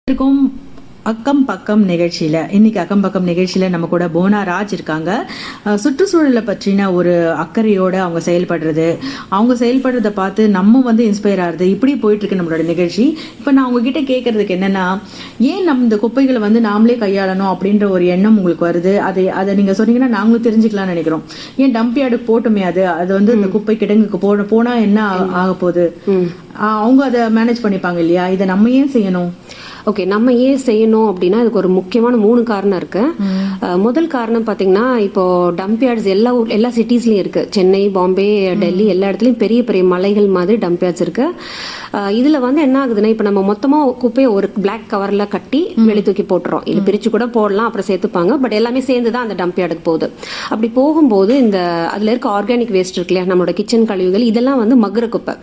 இருக்கும் அக்கம் பக்கம் நிகழ்ச்சியில இன்னைக்கு அக்கம் பக்கம் நிகழ்ச்சியில நம்ம கூட போனா ராஜ் இருக்காங்க. சுற்றுச்சூழலை பற்றின ஒரு அக்கறையோட அவங்க செயல்படுறத பார்த்து நம்ம இன்ஸ்பயர் ஆகுது. இப்படி போயிட்டு இருக்கு நம்மளோட நிகழ்ச்சி. இப்ப நான் உங்ககிட்ட கேட்கறதுக்கு என்னன்னா, ஏன் நம்ம இந்த குப்பைகளை நாமளே கையாளணும் அப்படின்ற ஒரு எண்ணம் உங்களுக்கு வருது? அதை நீங்க சொன்னீங்கன்னா நாங்களும் தெரிஞ்சுக்கலாம்னு நினைக்கிறோம். ஏன் டம்ப் யார்டுக்கு போட்டுமே அது இந்த குப்பை கிடங்குக்கு போனா என்ன ஆக போகுது? அவங்க அதை மேனேஜ் பண்ணிப்பாங்க இல்லையா? இதை நம்ம ஏன் செய்யணும்? ஓகே, நம்ம ஏன் செய்யணும் அப்படின்னா இதுக்கு ஒரு முக்கியமான 3 காரணம் இருக்கு. முதல் காரணம் பாத்தீங்கன்னா, இப்போ டம்ப் யார்ட்ஸ் எல்லா சிட்டிஸ்லயும் இருக்கு. சென்னை, பாம்பே, டெல்லி எல்லா இடத்துலயும் பெரிய பெரிய மலைகள் மாதிரி டம்ப் யார்ட்ஸ் இருக்கு. இதுல என்ன ஆகுதுன்னா, இப்ப நம்ம மொத்தமா குப்பையை ஒரு பிளாக் கவர்ல கட்டி வெளி தூக்கி போட்டுறோம். இல்ல பிரிச்சு கூட போடலாம், அப்புறம் சேர்த்துப்பாங்க. பட் எல்லாமே சேர்ந்துதான் அந்த டம்ப் யார்டுக்கு போகுது. அப்படி போகும்போது அதுல இருக்க ஆர்கானிக் வேஸ்ட் இருக்கு இல்லையா, நம்மளோட கிச்சன் கழிவுகள், இதெல்லாம் மக்குற குப்பை.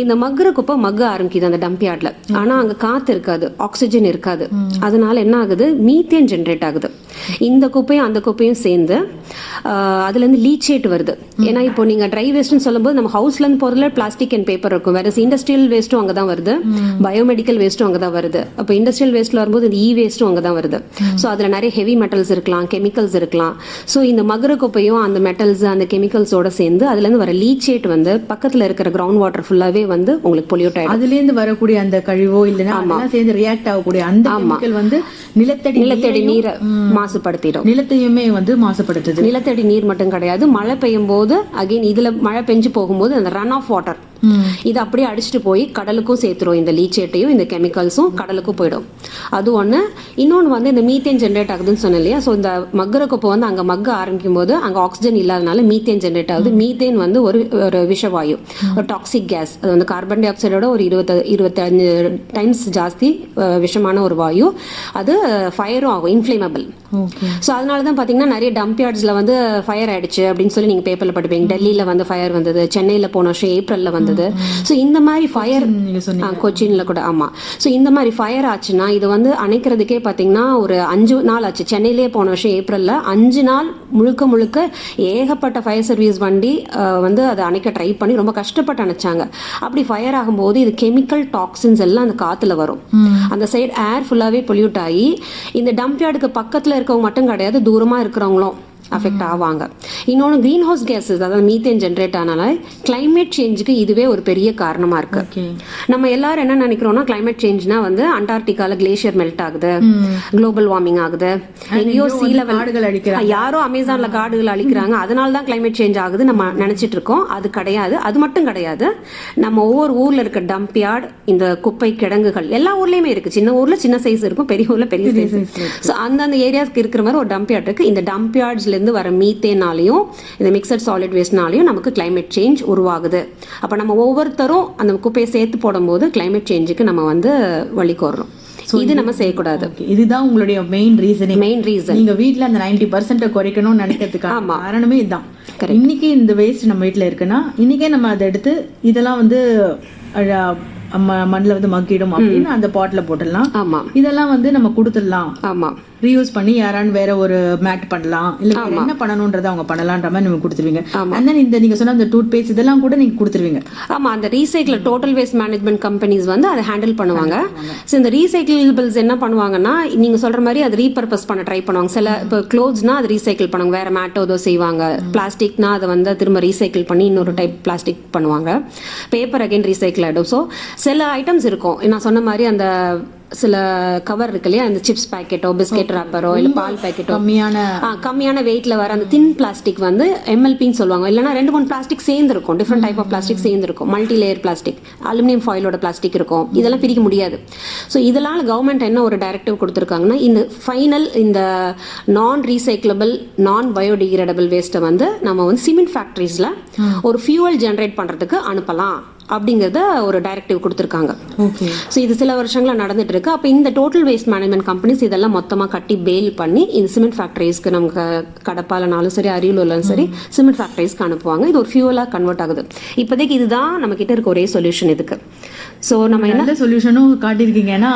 இந்த மக்குற குப்பை மக்க ஆரம்பிக்குது அந்த டம்ப் யார்ட்ல. ஆனா அங்க காத்து இருக்காது, ஆக்சிஜன் இருக்காது. அதனால என்ன ஆகுது, மீத்தேன் ஜெனரேட் ஆகுது. இந்த குப்பையும் அந்த குப்பையும் சேர்ந்து அதுல இருந்து லீச்சேட் வருது. ஏன்னா இப்போ நீங்க ட்ரை வேஸ்ட்னு சொல்லும்போது நம்ம ஹவுஸ்ல இருந்து போறதுல பிளாஸ்டிக் அண்ட் பேப்பர் இருக்கும். வேற இண்டஸ்ட்ரியல் வேஸ்ட்டும் அங்கதான் வருது, பயோமெடிக்கல் வேஸ்ட்டும் அங்கதான் வருது. அப்போ இண்டஸ்ட்ரியல் வேஸ்ட்ல வரும்போது இந்த வேஸ்ட்டும் அங்கதான் வருது. ஸோ அதுல நிறைய ஹெவி மெட்டல்ஸ் இருக்கலாம், கெமிக்கல்ஸ் இருக்கலாம். ஸோ இந்த மகுர குப்பையும் அந்த மெட்டல்ஸ் அந்த கெமிக்கல்ஸோட சேர்ந்து அதுல இருந்து வர லீச்சேட் பக்கத்துல இருக்கிற கிரவுண்ட் வாட்டர் ஃபுல்லாவே உங்களுக்கு பொல்யூட் ஆயிடும். அதுல இருந்து வரக்கூடிய அந்த கழிவோ இல்லைன்னா சேர்ந்து ரியாக்ட் ஆகக்கூடிய அந்த கெமிக்கல் நிலத்தடி நீரை மாசுபடுத்திடும். நிலத்தையுமே மாசுபடுத்துது. நிலத்தடி நீர் மட்டும் கிடையாது, மழை பெய்யும் போது அகைன் இதுல மழை பெஞ்சு போகும்போது அந்த ரன் ஆஃப் வாட்டர் இது அப்படியே அடிச்சுட்டு போய் கடலுக்கும் சேர்த்துரும். இந்த லீச்சேட்டையும் இந்த கெமிக்கல்ஸும் கடலுக்கும் போயிடும். அது ஒண்ணு. இன்னொன்னு இந்த மீத்தேன் ஜெனரேட் ஆகுதுன்னு சொன்னேன் இல்லையா. ஸோ இந்த மக்குற குப்பை அங்க மக்க ஆரம்பிக்கும் போது அங்க ஆக்சிஜன் இல்லாதனால மீத்தேன் ஜெனரேட் ஆகுது. மீத்தேன் ஒரு விஷவாயு, ஒரு டாக்ஸிக் கேஸ். அது கார்பன் டை ஆக்சைடோட ஒரு 25 டைம்ஸ் ஜாஸ்தி விஷமான ஒரு வாயு. அது ஃபயரும் ஆகும், இன்ஃபிளேமபிள். ஸோ அதனாலதான் பாத்தீங்கன்னா நிறைய டம்ப் யார்ட்ஸ்ல ஃபயர் ஆயிடுச்சு அப்படின்னு சொல்லி நீங்க பேப்பர்ல படிப்பீங்க. டெல்லியில ஃபயர் வந்தது, சென்னையில போன வருஷம் ஏப்ரல்ல வந்தது. சோ இந்த மாதிரி ஃபயர் கொச்சின்ல கூட. ஆமா. சோ இந்த மாதிரி ஃபயர் ஆச்சுன்னா இது அணைக்கிறதுக்கே பாத்தீங்கன்னா ஒரு 5 நாள் ஆச்சு. சென்னையிலேயே போன வருஷம் ஏப்ரல்ல 5 நாள் முழுக்க ஏகப்பட்ட ஃபயர் சர்வீஸ் வண்டி அதை அணைக்க ட்ரை பண்ணி ரொம்ப கஷ்டப்பட்டு அணைச்சாங்க. அப்படி ஃபயர் ஆகும்போது இது கெமிக்கல் டாக்ஸின்ஸ் எல்லாம் அந்த காத்துல வரும். அந்த சைடு ஏர் ஃபுல்லாவே பொல்யூட் ஆகி இந்த டம்ப் யார்டுக்கு பக்கத்துல இருக்கவங்க மட்டும் கிடையாது, தூரமா இருக்கிறவங்களும் அஃபெக்ட் ஆவாங்க. இன்னொன்று கிரீன் ஹவுஸ் கேஸஸ், அதாவது மீத்தேன் ஜென்ரேட் ஆனால கிளைமேட் சேஞ்சுக்கு இதுவே ஒரு பெரிய காரணமா இருக்கு. நம்ம எல்லாரும் என்ன நினைக்கிறோம்னா, கிளைமேட் சேஞ்ச்னா அண்டார்டிகால கிளேசியர் மெல்ட் ஆகுது, குளோபல் வார்மிங் ஆகுது, எங்கேயோ சீ லெவல், யாரோ அமேசான்ல காடுகள் அழிக்கிறாங்க, அதனால தான் கிளைமேட் சேஞ்ச் ஆகுது நம்ம நினைச்சிட்டு இருக்கோம். அது கிடையாது. அது மட்டும் கிடையாது. நம்ம ஒவ்வொரு ஊர்ல இருக்க டம்ப் யார்ட், இந்த குப்பை கிடங்குகள் எல்லா ஊர்லயுமே இருக்கு. சின்ன ஊர்ல சின்ன சைஸ் இருக்கும், பெரிய ஊர்ல பெரிய சைஸ். ஸோ அந்தந்த ஏரியாஸ்க்கு இருக்கிற மாதிரி ஒரு டம்ப் யார்ட் இருக்கு. இந்த டம்ப் யார்ட்ஸ்ல வர மீத்தேனாலையும் இந்த மிக்சட் சாலிட் வேஸ்ட்னாலையும் நமக்கு கிளைமேட் சேஞ்ச் உருவாகுது. அப்ப நம்ம ஒவ்வொருத்தரும் அந்த குப்பையை சேர்த்து போடும்போது கிளைமேட் சேஞ்சுக்கு நம்ம வழி கோர்றோம். இது நம்ம செய்யக்கூடாது. இதுதான் உங்களுடைய மெயின் ரீசன். நீங்க வீட்ல அந்த 90% குறைக்கணும்னு நினைக்கிறதுக்கு காரணமே இதுதான். இன்னைக்கு இந்த வேஸ்ட் நம்ம வீட்டுல இருக்குன்னா இன்னைக்கே நம்ம அதை எடுத்து இதெல்லாம் மண்ணில் மக்கிடும் அப்படின்னு அந்த பாட்டில் போட்டுடலாம். ஆமா, இதெல்லாம் நம்ம கொடுத்துடலாம். ஆமா, ரீயூஸ் பண்ணி யாரான்னு வேற ஒரு மேட் பண்ணலாம், இல்ல என்ன பண்ணணும்ன்றத அவங்க பண்ணலாம்ன்ற மாதிரி நீங்க கொடுத்துருவீங்க. இந்த நீங்க சொன்ன அந்த டூத் பேஸ்ட் இதெல்லாம் கூட நீங்க கொடுத்துருவீங்க. ஆமா, அந்த recycle total waste management companies அதை ஹேண்டில் பண்ணுவாங்க. இந்த ரீசைக்கிள்பிள்ஸ் என்ன பண்ணுவாங்கன்னா, நீங்க சொல்ற மாதிரி அது ரீபர்பஸ் பண்ண ட்ரை பண்ணுவாங்க. சில இப்போ க்ளோத்ஸ்னா அது ரீசைக்கிள் பண்ணுவாங்க, வேற மேட்டோ ஏதோ செய்வாங்க. பிளாஸ்டிக்னா அதை திரும்ப ரீசைக்கிள் பண்ணி இன்னொரு டைப் பிளாஸ்டிக் பண்ணுவாங்க. பேப்பர் அகைன் ரீசைக்கிள் ஆயிடும். ஸோ சில ஐட்டம்ஸ் இருக்கும், நான் சொன்ன மாதிரி அந்த சில கவர் இருக்கு இல்லையா, அந்த சிப்ஸ் பேக்கெட்டோ பிஸ்கெட் ராப்பரோ இல்ல பால் பேக்கெட்டோ கம்மியான வெயிட்ல வர அந்த தின் பிளாஸ்டிக் MLPன்னு சொல்லுவாங்க. இல்லைன்னா 2-3 பிளாஸ்டிக் சேர்ந்து இருக்கும், டிஃப்ரெண்ட் டைப் ஆஃப் பிளாஸ்டிக் சேர்ந்து இருக்கும். மல்டி லேயர் பிளாஸ்டிக், அலுமினியம் ஃபாயிலோட பிளாஸ்டிக் இருக்கும். இதெல்லாம் பிரிக்க முடியாது. ஸோ இதனால கவர்மெண்ட் என்ன ஒரு டைரக்டிவ் கொடுத்துருக்காங்கன்னா, இந்த ஃபைனல் இந்த நான் ரீசைக்கிளபிள் நான் பயோடிகிரேடபிள் வேஸ்ட்டை நம்ம சிமெண்ட் ஃபேக்டரிஸ்ல ஒரு ஃபியூவல் ஜெனரேட் பண்றதுக்கு அனுப்பலாம் அப்படிங்கறத ஒரு டைரக்டிவ் கொடுத்திருக்காங்க. ஸோ இது சில வருஷங்களா நடந்துட்டு இருக்கு. அப்ப இந்த டோட்டல் வேஸ்ட் மேனேஜ்மெண்ட் கம்பெனிஸ் இதெல்லாம் மொத்தமா கட்டி பேல் பண்ணி இந்த சிமெண்ட் ஃபேக்டரிஸ்க்கு நமக்கு கடப்பாலனாலும் சரி அரியலூர்லும் சரி சிமெண்ட் ஃபேக்டரிஸ்க்கு அனுப்புவாங்க. இது ஒரு ஃபியூவலா கன்வெர்ட் ஆகுது. இப்போதைக்கு இதுதான் நம்ம கிட்ட இருக்க ஒரே சொல்யூஷன் இதுக்கு. ஸோ நம்ம என்ன நல்ல சொல்யூஷனும் காட்டியிருக்கீங்க. ஏன்னா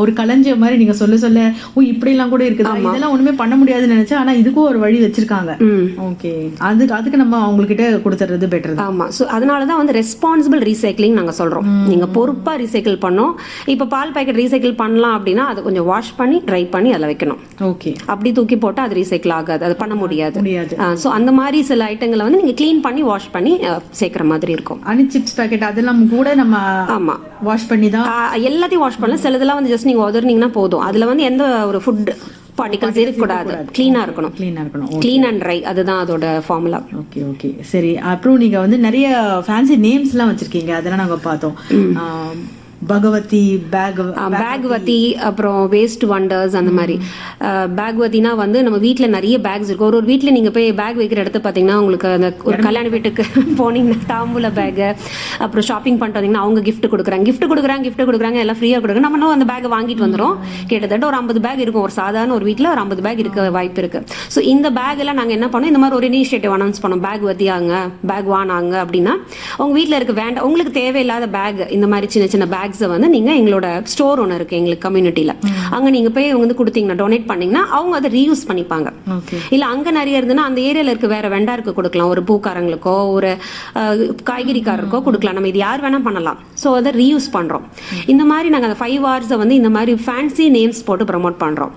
ஒரு களஞ்சியம் மாதிரி நீங்க சொல்ல சொல்ல இப்படி எல்லாம் கூட இருக்குதா, இதெல்லாம் ஒண்ணுமே பண்ண முடியாதுன்னு நினைச்சா, ஆனா இதுக்கும் ஒரு வழி வச்சிருக்காங்க. ஓகே, அதுக்கு நம்ம அவங்ககிட்ட கொடுத்துறது பெட்டர். ஆமா. ஸோ அதனாலதான் வந்து ரெஸ்பான்சிபிள் ரீசைக்ளிங் நாங்க சொல்றோம். நீங்க பொறுப்பா ரீசைக்கிள் பண்ணோம். இப்ப பால் பாக்கெட் ரீசைக்கிள் பண்ணலாம் அப்படின்னா அது கொஞ்சம் வாஷ் பண்ணி ட்ரை பண்ணி அதில் வைக்கணும். ஓகே, அப்படி தூக்கி போட்டா அது ரீசைக்கிள் ஆகாது, அது பண்ண முடியாது. ஸோ அந்த மாதிரி சில ஐட்டங்களை வந்து நீங்க கிளீன் பண்ணி வாஷ் பண்ணி சேர்க்கிற மாதிரி இருக்கும். அனி சிப்ஸ் பாக்கெட் அதெல்லாம் கூட நம்ம ஆமா வாஷ் பண்ணி தான் எல்லாத்தையும் வாஷ் பண்ணலாம். சிலதெல்லாம் வந்து ஜஸ்ட் நீங்க உதறினீங்கன்னா போதும். அதுல வந்து எந்த ஒரு ஃபுட் பார்ட்டிகல்ஸ் இருக்கக்கூடாது, கிளீனா இருக்கணும். கிளீன் அண்ட் ட்ரை, அதுதான் அதோட ஃபார்முலா. ஓகே ஓகே சரி. அப்புறம் நீங்க வந்து நிறைய ஃபேன்சி நேம்ஸ் எல்லாம் வச்சிருக்கீங்க, அதெல்லாம் நாங்க பார்த்தோம். பகவதி, பேக்வதி, அப்புறம் வேஸ்ட் வண்டர்ஸ், அந்த மாதிரி. பேக்வதினா வந்து நம்ம வீட்டில் நிறைய பேக்ஸ் இருக்கும். ஒரு வீட்டில் நீங்கள் போய் பேக் வைக்கிற இடத்த பார்த்தீங்கன்னா உங்களுக்கு அந்த ஒரு கல்யாண வீட்டுக்கு போனீங்கன்னா தாம்பூல பேக்கு, அப்புறம் ஷாப்பிங் பண்ணிட்டு வந்தீங்கன்னா அவங்க கிஃப்ட் கொடுக்குறாங்க, எல்லாம் ஃப்ரீயாக கொடுக்குறாங்க. நம்ம அந்த பேக்கை வாங்கிட்டு வந்துடும். கிட்டத்தட்ட ஒரு 50 பேக் இருக்கும். ஒரு சாதாரண ஒரு வீட்டில் ஒரு 50 பேக் இருக்க வாய்ப்பு இருக்கு. ஸோ இந்த பேக் எல்லாம் நாங்கள் என்ன பண்ணோம், இந்த மாதிரி ஒரு இனிஷியேட்டிவ் அனௌன்ஸ் பண்ணோம். பேக் வத்தியாங்க, பேக் வானாங்க அப்படின்னா உங்க வீட்டில் இருக்க வேண்டாம், உங்களுக்கு தேவையில்லாத பேக், இந்த மாதிரி சின்ன சின்ன பேக்ஸை வந்து நீங்க எங்களோட ஸ்டோர் ஒன்று இருக்கு எங்களுக்கு கம்யூனிட்டியில, அங்க நீங்க போய் வந்து கொடுத்தீங்கன்னா, டொனேட் பண்ணீங்கன்னா அவங்க அதை ரீயூஸ் பண்ணிப்பாங்க. இல்ல அங்க நிறைய இருந்துன்னா அந்த ஏரியால இருக்க வேற வெண்டாருக்கு கொடுக்கலாம், ஒரு பூக்காரங்களுக்கோ ஒரு காய்கறிக்காரருக்கோ கொடுக்கலாம். நம்ம இது யார் வேணா பண்ணலாம். ஸோ அதை ரீயூஸ் பண்றோம். இந்த மாதிரி நாங்கள் அந்த 5 hours வந்து இந்த மாதிரி ஃபேன்சி நேம்ஸ் போட்டு ப்ரமோட் பண்றோம்.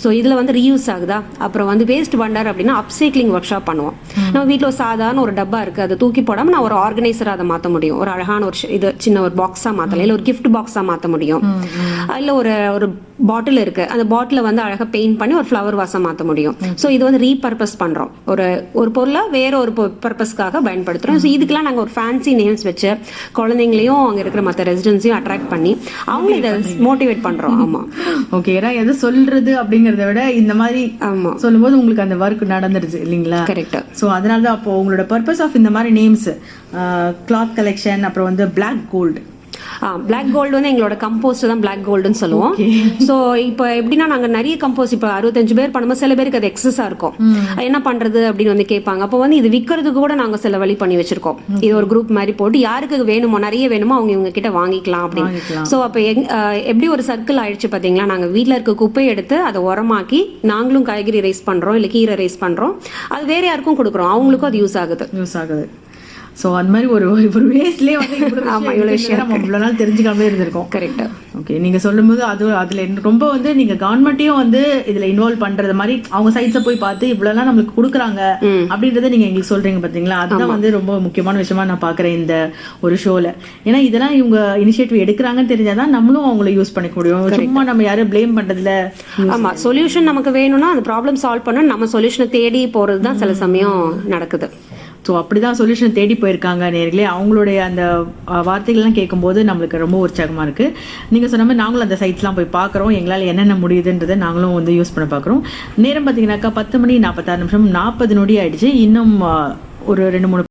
ஸோ இதுல வந்து ரீயூஸ் ஆகுதா. அப்புறம் வந்து வேஸ்ட் வண்டர் அப்படின்னா அப்சைக்ளிங் ஒர்க் ஷாப் பண்ணுவோம். நம்ம வீட்டில் ஒரு சாதாரண ஒரு டப்பா இருக்கு, அதை தூக்கி போடாம நான் ஒரு ஆர்கனைசரா அதை மாற்ற முடியும். ஒரு அழகான ஒரு இது சின்ன ஒரு பாக்ஸா மாத்தலாம், இல்ல ஒரு கிஃப்ட் பாக்ஸா மாற்ற முடியும். இல்ல ஒரு பாட்டில் இருக்கு, அந்த பாட்டில வந்து அழகா பெயிண்ட் பண்ணி ஒரு ஃப்ளவர் வாசா மாற்ற முடியும். ஸோ இது வந்து ரீபர்பஸ் பண்றோம். ஒரு பொருளை வேற ஒரு பர்பஸ்க்காக பயன்படுத்துறோம். ஸோ இதுக்கெல்லாம் நாங்கள் ஒரு ஃபேன்சி நேம்ஸ் வச்சு குழந்தைங்களையும் அங்கே இருக்கிற மற்ற ரெசிடென்ஸையும் அட்ராக்ட் பண்ணி அவங்க இதை மோட்டிவேட் பண்றோம். ஆமா ஓகே. ஏன்னா எது சொல்றது அப்படிங்கறத விட இந்த மாதிரி சொல்லும்போது உங்களுக்கு அந்த ஒர்க் நடந்துருச்சு இல்லைங்களா? கரெக்ட். ஸோ அதனால தான் அப்போ உங்களோட பர்பஸ் ஆஃப் இந்த மாதிரி நேம்ஸ், கிளாத் கலெக்ஷன், அப்புறம் வந்து பிளாக் கோல்டு. பிளாக் கோல்டு வந்து எங்களோட கம்போஸ்ட் தான் பிளாக் கோல்டுன்னு சொல்லுவோம். ஸோ இப்போ எப்படின்னா நாங்கள் நிறைய கம்போஸ்ட் இப்போ 65 பேர் பண்ணும்போது சில பேருக்கு அது எக்ஸஸா இருக்கும். என்ன பண்றது அப்படின்னு வந்து கேட்பாங்க. அப்போ வந்து இது விற்கிறதுக்கு கூட நாங்கள் சில வழி பண்ணி வச்சிருக்கோம். இது ஒரு குரூப் மாதிரி போட்டு யாருக்கு வேணுமோ நிறைய வேணுமோ அவங்க இவங்க கிட்ட வாங்கிக்கலாம் அப்படின்னு. ஸோ அப்போ எப்படி ஒரு சர்க்கிள் ஆயிடுச்சு பாத்தீங்களா. நாங்கள் வீட்டில் இருக்க குப்பையை எடுத்து அதை உரமாக்கி நாங்களும் காய்கறி ரைஸ் பண்றோம், இல்லை கீரை ரைஸ் பண்றோம், அது வேற யாருக்கும் கொடுக்குறோம், அவங்களுக்கும் அது யூஸ் ஆகுது. ஸோ அந்த மாதிரி ஒரு வேஸ்ட்லேயே வந்து இவ்வளோ விஷயம் நம்ம இவ்வளோ நாள் தெரிஞ்சுக்காமலே இருந்திருக்கோம். கரெக்டா. ஓகே, நீங்க சொல்லும்போது அதுல ரொம்ப வந்து நீங்க கவர்மெண்ட்டையும் வந்து இதுல இன்வால்வ் பண்றது மாதிரி அவங்க சைட்ஸை போய் பார்த்து இவ்வளோலாம் நம்மளுக்கு கொடுக்குறாங்க அப்படின்றத நீங்க எங்களுக்கு சொல்றீங்க பாத்தீங்களா. அதுதான் வந்து ரொம்ப முக்கியமான விஷயமா நான் பாக்குறேன் இந்த ஒரு ஷோல. ஏன்னா இதெல்லாம் இவங்க இனிஷியேட்டிவ் எடுக்கிறாங்கன்னு தெரிஞ்சாதான் நம்மளும் அவங்கள யூஸ் பண்ணிக்க முடியும். சும்மா நம்ம யாரும் பிளேம் பண்றதுல. ஆமா, சொல்யூஷன் நமக்கு வேணும்னா அந்த ப்ராப்ளம் சால்வ் பண்ண நம்ம சொல்யூஷனை தேடி போறது தான் சில சமயம் நடக்குது. ஸோ அப்படிதான் சொல்யூஷன் தேடி போயிருக்காங்க நேர்களே. அவங்களுடைய அந்த வார்த்தைகள்லாம் கேட்கும்போது நம்மளுக்கு ரொம்ப உற்சாகமாக இருக்குது. நீங்கள் சொன்ன மாதிரி நாங்களும் அந்த சைட்ஸ்லாம் போய் பார்க்குறோம். எங்களால் என்னென்ன முடியுதுன்றதை நாங்களும் வந்து யூஸ் பண்ண பார்க்குறோம். நேரம் பார்த்தீங்கன்னாக்கா 10 மணி 46 நிமிஷம் 40 நொடி ஆயிடுச்சு. இன்னும் ஒரு 2-3